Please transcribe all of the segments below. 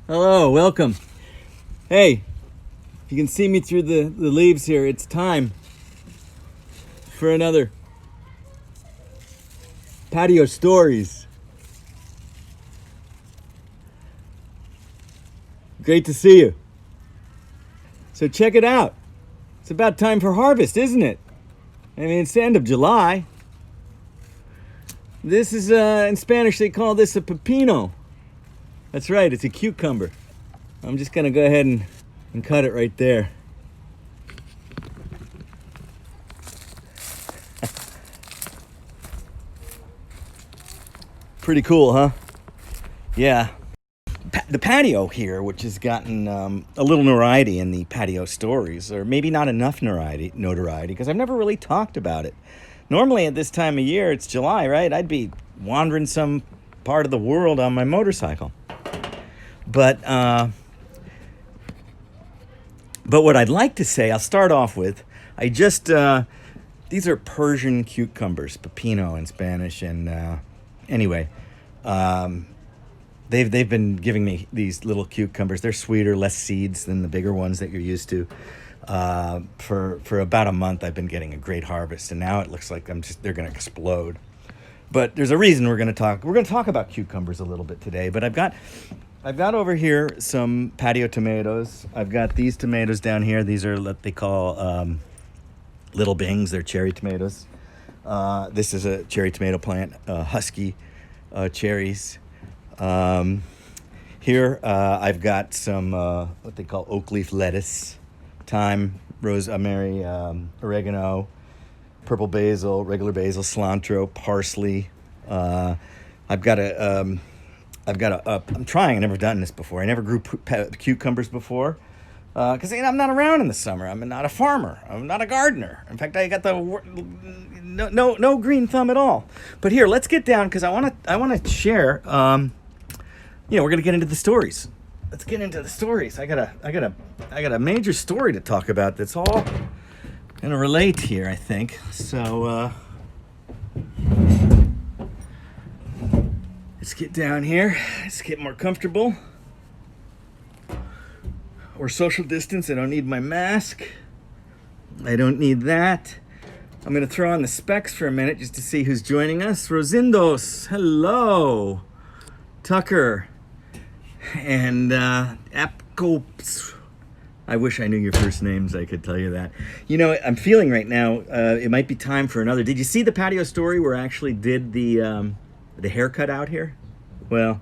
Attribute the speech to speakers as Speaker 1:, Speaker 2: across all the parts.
Speaker 1: Hello, welcome. Hey, if you can see me through the leaves here, it's time for another Patio Stories. Great to see you. So check it out. It's about time for harvest, isn't it? I mean, it's the end of July. This is, in Spanish, they call this a pepino. That's right, it's a cucumber. I'm just gonna go ahead and cut it right there. Pretty cool, huh? Yeah. The patio here, which has gotten a little notoriety in the Patio Stories, or maybe not enough notoriety, because I've never really talked about it. Normally at this time of year, it's July, right? I'd be wandering some part of the world on my motorcycle. But what I'd like to say, I'll start off with, these are Persian cucumbers, pepino in Spanish, and anyway, they've been giving me these little cucumbers. They're sweeter, less seeds than the bigger ones that you're used to. For about a month, I've been getting a great harvest, and now it looks like they're going to explode. But there's a reason we're going to talk about cucumbers a little bit today. But I've got over here some patio tomatoes. I've got these tomatoes down here. These are what they call little bings. They're cherry tomatoes. This is a cherry tomato plant, husky cherries. Here I've got some what they call oak leaf lettuce, thyme, rosemary, oregano, purple basil, regular basil, cilantro, parsley. I'm trying. I've never done this before. I never grew cucumbers before because I'm not around in the summer. I'm not a farmer. I'm not a gardener. In fact, I got no green thumb at all. But here, let's get down because I want to share. We're gonna get into the stories. Let's get into the stories. I got a major story to talk about. That's all gonna relate here, I think. So. Let's get down here. Let's get more comfortable. Or social distance. I don't need my mask. I don't need that. I'm going to throw on the specs for a minute just to see who's joining us. Rosindos. Hello. Tucker. And Apcopes. I wish I knew your first names. I could tell you that. You know, I'm feeling right now, it might be time for another. Did you see the patio story where I actually did the haircut out here? Well,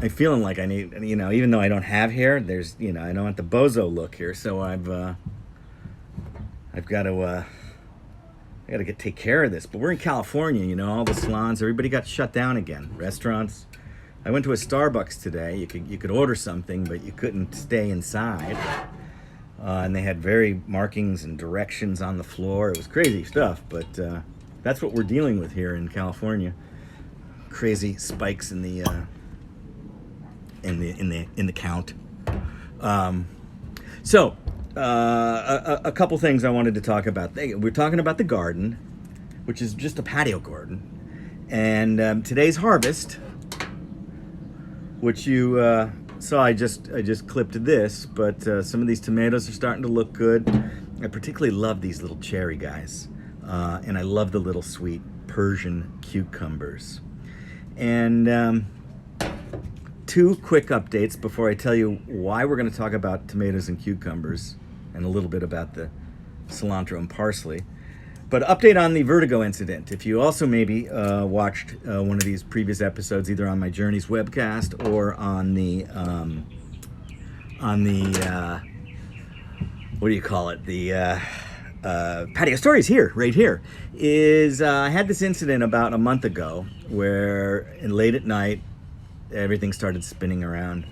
Speaker 1: I'm feeling like I need, even though I don't have hair, there's, I don't want the bozo look here, so I've got to take care of this. But we're in California, all the salons, everybody got shut down again. Restaurants. I went to a Starbucks today. You could order something, but you couldn't stay inside. And they had very markings and directions on the floor. It was crazy stuff, but that's what we're dealing with here in California. Crazy spikes in the count. A couple things I wanted to talk about. We're talking about the garden, which is just a patio garden, and today's harvest, which you saw. I just clipped this, but some of these tomatoes are starting to look good. I particularly love these little cherry guys, and I love the little sweet Persian cucumbers. And two quick updates before I tell you why we're going to talk about tomatoes and cucumbers and a little bit about the cilantro and parsley. But update on the vertigo incident. If you also maybe watched one of these previous episodes, either on my Journeys webcast or on the what do you call it? The Patio Stories here, right here, is I had this incident about a month ago where late at night, everything started spinning around.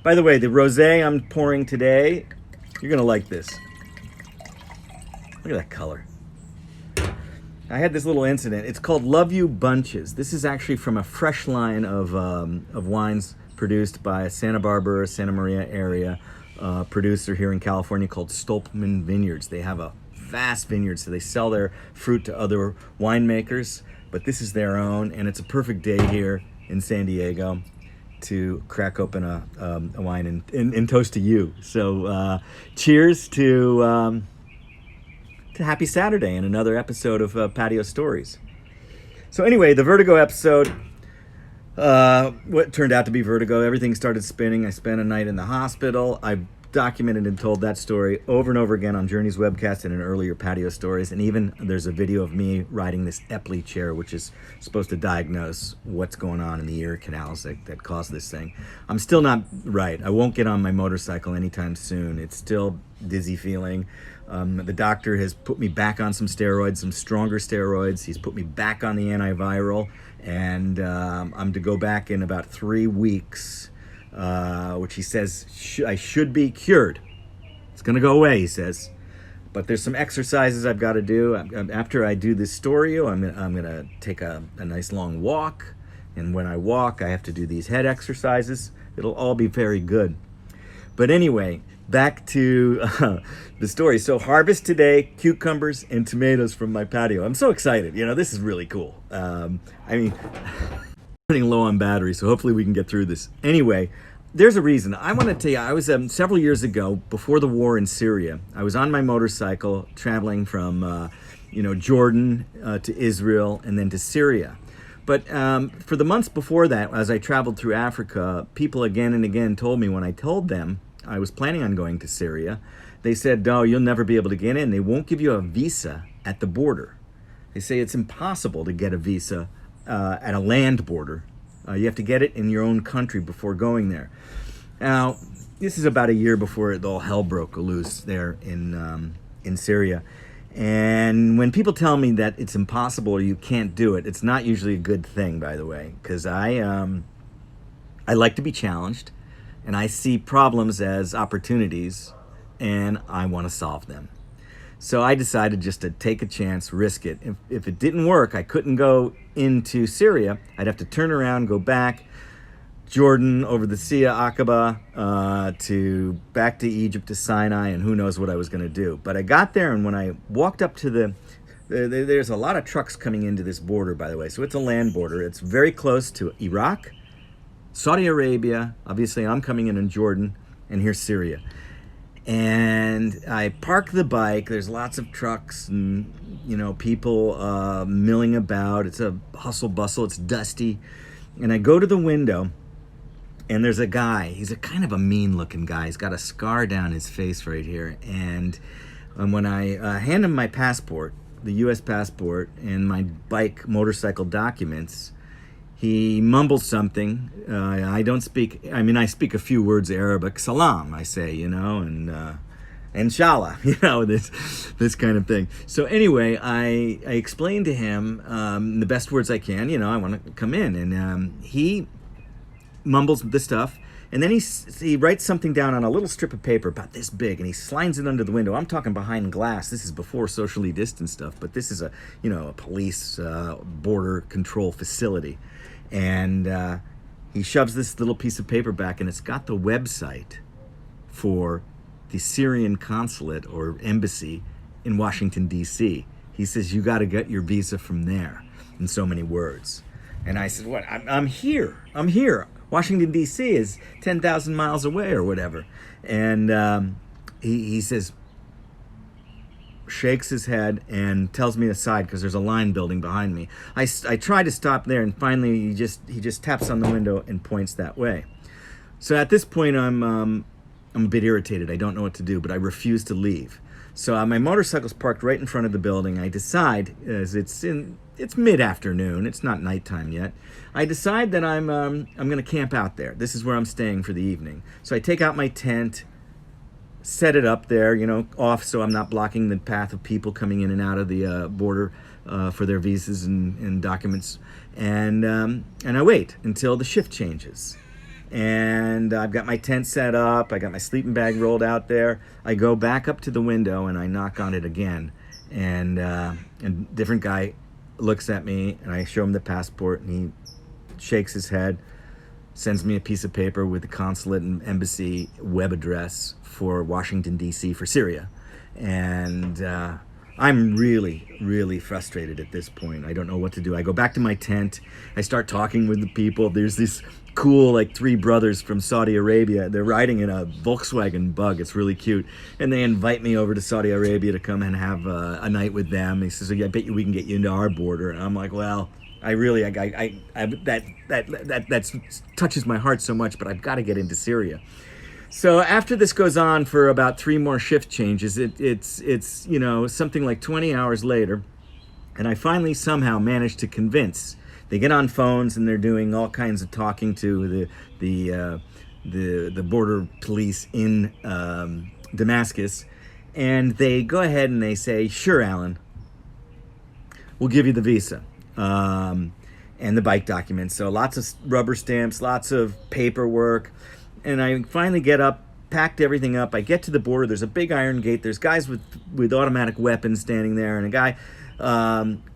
Speaker 1: By the way, the rosé I'm pouring today, you're going to like this. Look at that color. I had this little incident. It's called Love You Bunches. This is actually from a fresh line of wines produced by a Santa Barbara, Santa Maria area producer here in California called Stolpman Vineyards. They have a vast vineyard, so they sell their fruit to other winemakers, but this is their own, and it's a perfect day here in San Diego to crack open a wine and toast to you. So cheers to Happy Saturday and another episode of Patio Stories. So anyway, the Vertigo episode, what turned out to be vertigo, everything started spinning. I spent a night in the hospital. I documented and told that story over and over again on Journey's webcast and in earlier Patio Stories. And even there's a video of me riding this Epley chair, which is supposed to diagnose what's going on in the ear canals that cause this thing. I'm still not right. I won't get on my motorcycle anytime soon. It's still dizzy feeling. The doctor has put me back on some steroids, some stronger steroids. He's put me back on the antiviral, and I'm to go back in about 3 weeks, which he says I should be cured. It's going to go away, he says. But there's some exercises I've got to do. After I do this story, I'm going to take a nice long walk. And when I walk, I have to do these head exercises. It'll all be very good. But anyway, back to the story. So harvest today, cucumbers and tomatoes from my patio. I'm so excited. This is really cool. I'm running low on battery, so hopefully we can get through this. Anyway, there's a reason. I want to tell you, I was several years ago, before the war in Syria, I was on my motorcycle traveling from Jordan to Israel and then to Syria. But for the months before that, as I traveled through Africa, people again and again told me, when I told them I was planning on going to Syria, they said, no, you'll never be able to get in. They won't give you a visa at the border. They say it's impossible to get a visa at a land border. You have to get it in your own country before going there. Now, this is about a year before all hell broke loose there in Syria. And when people tell me that it's impossible or you can't do it, it's not usually a good thing, by the way, because I like to be challenged. And I see problems as opportunities, and I want to solve them. So I decided just to take a chance, risk it. If it didn't work, I couldn't go into Syria. I'd have to turn around, go back, Jordan, over the Sea of Aqaba, back to Egypt, to Sinai, and who knows what I was going to do. But I got there, and when I walked up to there's a lot of trucks coming into this border, by the way. So it's a land border. It's very close to Iraq, Saudi Arabia, obviously I'm coming in Jordan, and here's Syria. And I park the bike, there's lots of trucks and, people milling about. It's a hustle bustle, it's dusty. And I go to the window, and there's a guy. He's a kind of a mean looking guy. He's got a scar down his face right here. And when I hand him my passport, the US passport, and my motorcycle documents, he mumbles something. I don't speak, I speak a few words of Arabic. Salam, I say, and inshallah, this kind of thing. So anyway, I explained to him the best words I can, I want to come in. And he mumbles the stuff. And then he writes something down on a little strip of paper about this big, and he slides it under the window. I'm talking behind glass. This is before socially distanced stuff, but this is a police border control facility. And he shoves this little piece of paper back, and it's got the website for the Syrian consulate or embassy in Washington, D.C. He says, you got to get your visa from there, in so many words. And I said, what? I'm here. Washington, D.C. is 10,000 miles away or whatever. And he says, shakes his head and tells me aside because there's a line building behind me. I try to stop there, and finally he just taps on the window and points that way. So at this point I'm a bit irritated. I don't know what to do, but I refuse to leave. So my motorcycle's parked right in front of the building. I decide, as it's mid-afternoon, it's not nighttime yet, I decide that I'm going to camp out there. This is where I'm staying for the evening. So I take out my tent, set it up there, off so I'm not blocking the path of people coming in and out of the border for their visas and documents. And I wait until the shift changes. And I've got my tent set up. I got my sleeping bag rolled out there. I go back up to the window and I knock on it again. And a different guy looks at me, and I show him the passport, and he shakes his head, sends me a piece of paper with the consulate and embassy web address for Washington, D.C. for Syria. And I'm really, really frustrated at this point. I don't know what to do. I go back to my tent. I start talking with the people. There's this cool, like, three brothers from Saudi Arabia. They're riding in a Volkswagen Bug. It's really cute. And they invite me over to Saudi Arabia to come and have a night with them. He says, I bet you we can get you into our border. And I'm like, well, that touches my heart so much, but I've got to get into Syria. So after this goes on for about 3 more shift changes, it's something like 20 hours later, and I finally somehow managed to convince. They get on phones and they're doing all kinds of talking to the border police in Damascus, and they go ahead and they say, "Sure, Allan, we'll give you the visa and the bike documents." So lots of rubber stamps, lots of paperwork, and I finally get up, packed everything up. I get to the border. There's a big iron gate. There's guys with automatic weapons standing there, and a guy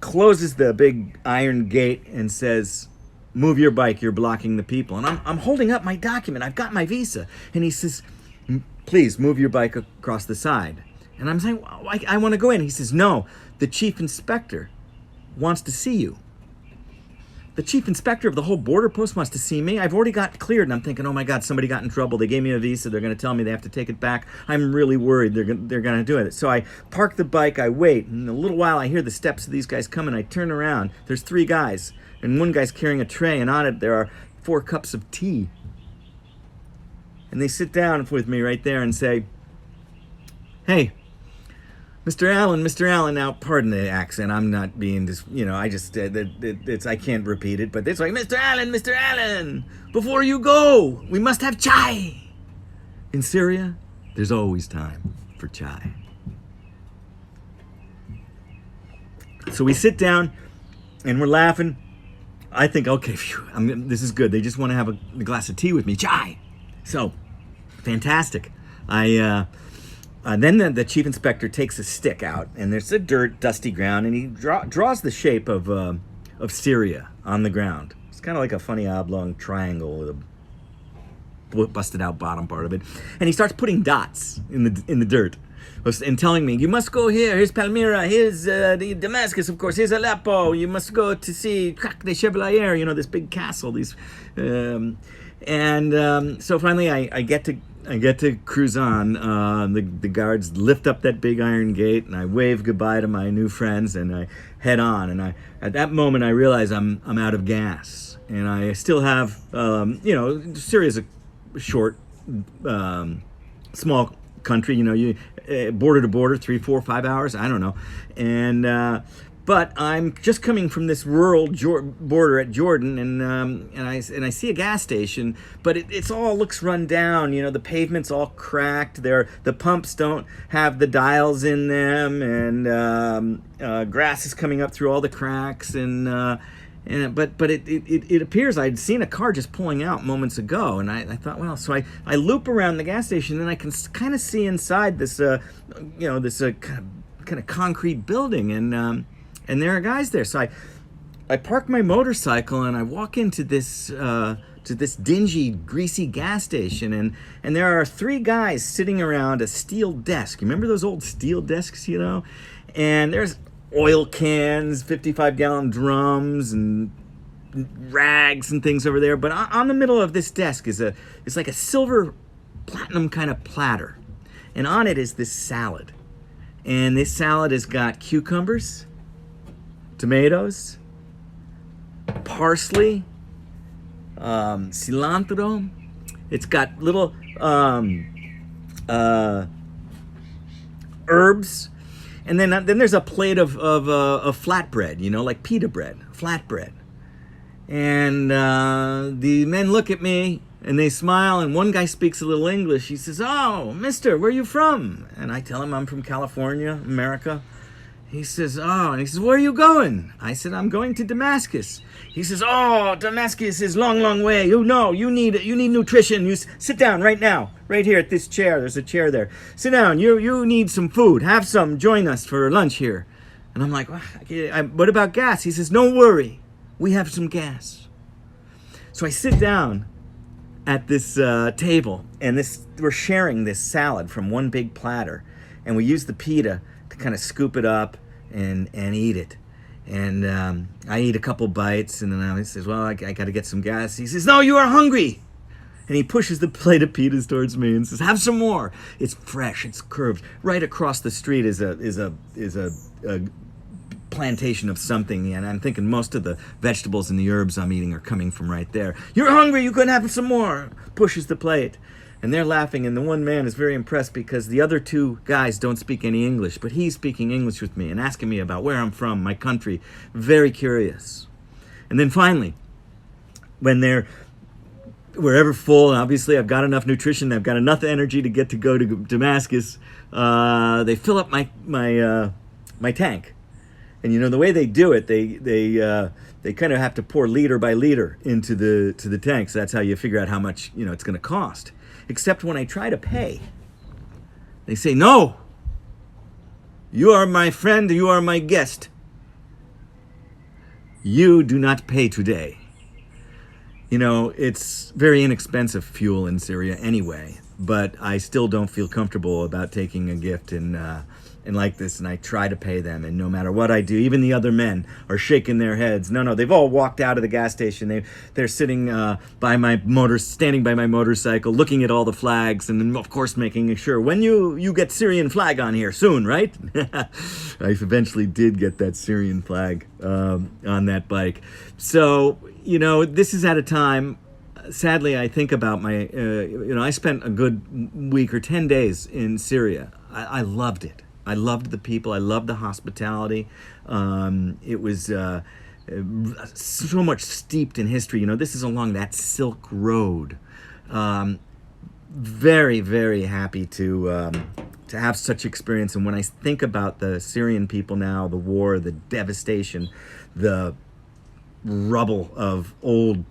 Speaker 1: closes the big iron gate and says, "Move your bike, you're blocking the people." And I'm holding up my document. I've got my visa. And he says, "Please move your bike across the side." And I'm saying, well, I want to go in. He says, "No, the chief inspector wants to see you." The chief inspector of the whole border post wants to see me. I've already got cleared, and I'm thinking, oh my God, somebody got in trouble. They gave me a visa. They're going to tell me they have to take it back. I'm really worried they're going to do it. So I park the bike. I wait. And in a little while, I hear the steps of these guys coming. I turn around. There's 3 guys, and one guy's carrying a tray, and on it there are 4 cups of tea. And they sit down with me right there and say, "Hey, Mr. Allan," now pardon the accent, I'm not being just, I can't repeat it, but it's like, Mr. Allan, before you go, we must have chai." In Syria, there's always time for chai. So we sit down and we're laughing. I think, okay, phew, this is good. They just want to have a glass of tea with me, chai. So, fantastic. Then the chief inspector takes a stick out, and there's a dusty ground, and he draws the shape of Syria on the ground. It's kind of like a funny oblong triangle with a busted out bottom part of it, and he starts putting dots in the dirt, and telling me, "You must go here. Here's Palmyra. Here's Damascus, of course. Here's Aleppo. You must go to see Crac de Chevalier. This big castle. So finally, I get to cruise on. The guards lift up that big iron gate, and I wave goodbye to my new friends, and I head on. And at that moment, I realize I'm out of gas, and I still have, Syria's a short, small country. You border to border, 3, 4, 5 hours. I don't know, and. But I'm just coming from this rural border at Jordan, and I see a gas station, but it's all looks run down. The pavement's all cracked. The pumps don't have the dials in them, and grass is coming up through all the cracks. But it appears I'd seen a car just pulling out moments ago, and I thought, well, so I loop around the gas station, and I can kind of see inside this kind of concrete building, and there are guys there. So I park my motorcycle and I walk into this dingy, greasy gas station, and there are 3 guys sitting around a steel desk. You remember those old steel desks, And there's oil cans, 55-gallon drums, and rags and things over there. But on the middle of this desk it's like a silver platinum kind of platter, and on it is this salad. And this salad has got cucumbers, tomatoes, parsley, cilantro. It's got little herbs, and then there's a plate of flatbread, like pita bread, flatbread. And the men look at me and they smile, and one guy speaks a little English. He says, "Oh, mister, where are you from?" And I tell him I'm from California, America. He says, "Oh," and he says, "Where are you going?" I said, "I'm going to Damascus." He says, "Oh, Damascus is long, long way. You need nutrition. You sit down right now, right here at this chair. There's a chair there. Sit down. You need some food. Have some. Join us for lunch here." And I'm like, "What about gas?" He says, "Don't worry. We have some gas." So I sit down at this table, and we're sharing this salad from one big platter, and we use the pita to kind of scoop it up and eat it. And I eat a couple bites, and then he says, well, I got to get some gas. He says, no, you are hungry. And he pushes the plate of pitas towards me and says, have some more. It's fresh, it's curved. Right across the street is a plantation of something, and I'm thinking most of the vegetables and the herbs I'm eating are coming from right there. You're hungry, you couldn't have some more. Pushes the plate. And they're laughing, and the one man is very impressed because the other two guys don't speak any English, but he's speaking English with me and asking me about where I'm from, my country. Very curious. And then finally, when they're wherever full, and obviously I've got enough nutrition, I've got enough energy to get to go to Damascus, they fill up my tank. And the way they do it, they kind of have to pour liter by liter into the tank. So that's how you figure out how much it's going to cost. Except when I try to pay, they say, no, you are my friend, you are my guest. You do not pay today. It's very inexpensive fuel in Syria anyway, but I still don't feel comfortable about taking a gift and like this, and I try to pay them, and no matter what I do, even the other men are shaking their heads. No, they've all walked out of the gas station. They're sitting standing by my motorcycle, looking at all the flags, and then of course making sure, when you get Syrian flag on here soon, right? I eventually did get that Syrian flag on that bike. So this is at a time. Sadly, I think about I spent a good week or 10 days in Syria. I loved it. I loved the people. I loved the hospitality. It was so much steeped in history. This is along that Silk Road. Very, very happy to have such experience. And when I think about the Syrian people now, the war, the devastation, the rubble of old,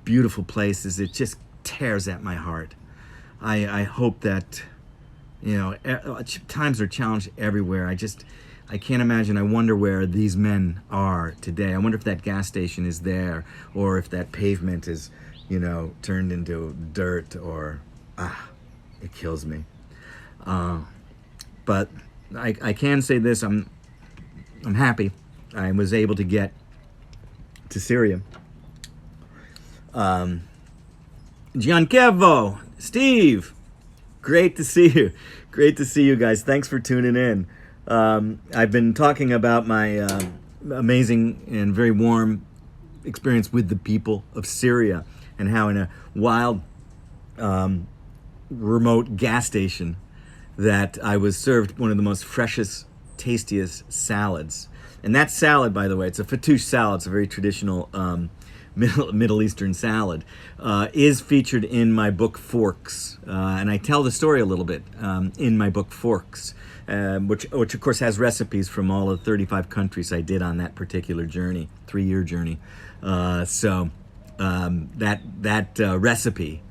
Speaker 1: beautiful places, it just tears at my heart. I hope that times are challenged everywhere. I can't imagine. I wonder where these men are today. I wonder if that gas station is there, or if that pavement is turned into dirt, or it kills me. But I can say this, I'm happy I was able to get to Syria. Giankevo, Steve, great to see you. Great to see you guys. Thanks for tuning in. I've been talking about my amazing and very warm experience with the people of Syria, and how in a wild, remote gas station that I was served one of the most freshest, tastiest salads. And that salad, by the way, it's a fattoush salad. It's a very traditional Middle Eastern salad, is featured in my book Forks, and I tell the story a little bit in my book Forks, which of course has recipes from all of the 35 countries I did on that particular journey, 3-year journey. So that recipe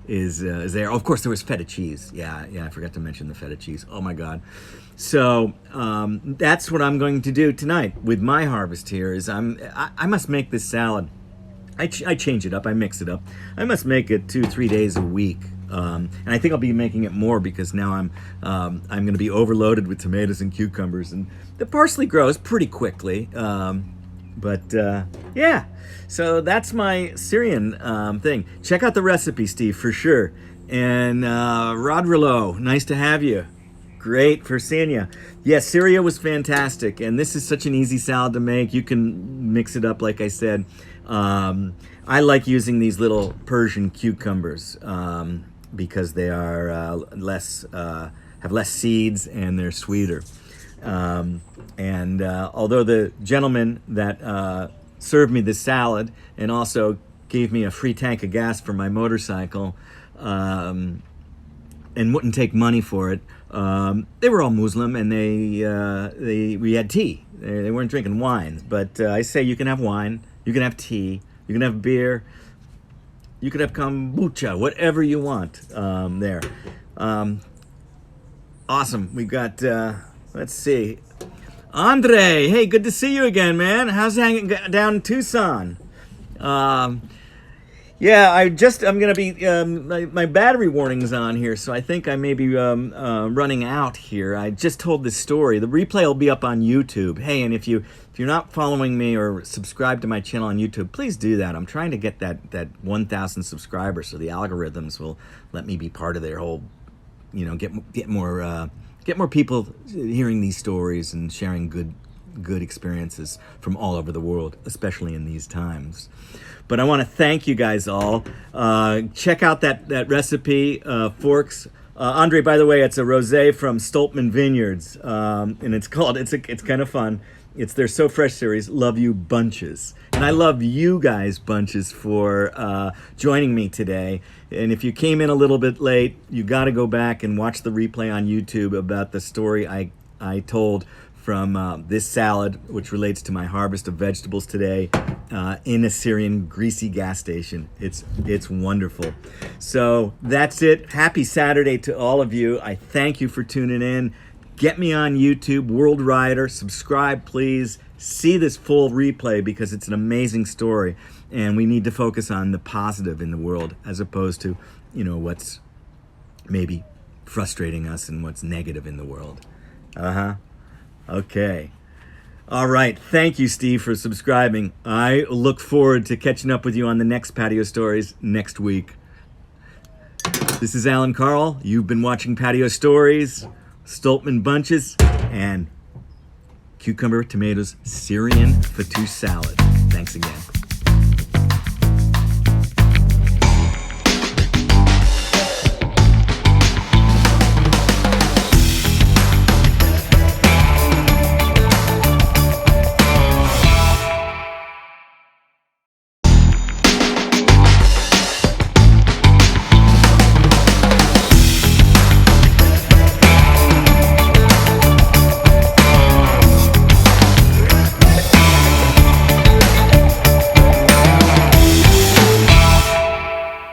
Speaker 1: is there. Of course, there was feta cheese. Yeah, I forgot to mention the feta cheese. Oh my God. So that's what I'm going to do tonight with my harvest here. Is I must make this salad. I change it up. I mix it up. I must make it 2-3 days a week, and I think I'll be making it more because now I'm going to be overloaded with tomatoes and cucumbers, and the parsley grows pretty quickly. But yeah, so that's my Syrian thing. Check out the recipe, Steve, for sure. And Rodrillo, nice to have you. Great for seeing you. Yes, Syria was fantastic, and this is such an easy salad to make. You can mix it up, like I said. I like using these little Persian cucumbers because they are have less seeds, and they're sweeter. And although the gentleman that served me this salad and also gave me a free tank of gas for my motorcycle, and wouldn't take money for it, they were all Muslim, and we had tea. They weren't drinking wine, but I say you can have wine, you can have tea, you can have beer, you can have kombucha, whatever you want there. Awesome. We got, let's see, Andre. Hey, good to see you again, man. How's it hanging down in Tucson? Yeah, I'm gonna be my battery warning's on here, so I think I may be running out here. I just told this story. The replay will be up on YouTube. Hey, and if you're not following me or subscribe to my channel on YouTube, please do that. I'm trying to get that 1,000 subscribers, so the algorithms will let me be part of their whole, get more people hearing these stories and sharing good experiences from all over the world, especially in these times. But I want to thank you guys all. Check out that recipe, forks. Andre, by the way, it's a rosé from Stolpman Vineyards, and it's kind of fun. It's their So Fresh series, Love You Bunches. And I love you guys bunches for joining me today. And if you came in a little bit late, you got to go back and watch the replay on YouTube about the story I told from this salad, which relates to my harvest of vegetables today in a Syrian Greasy gas station. It's wonderful. So that's it. Happy Saturday to all of you. I thank you for tuning in. Get me on YouTube, WorldRider. Subscribe, please. See this full replay because it's an amazing story. And we need to focus on the positive in the world as opposed to, what's maybe frustrating us and what's negative in the world. Okay. All right. Thank you, Steve, for subscribing. I look forward to catching up with you on the next Patio Stories next week. This is Allan Karl. You've been watching Patio Stories, Stolpman Bunches, and Cucumber Tomatoes Syrian Fattoush Salad. Thanks again.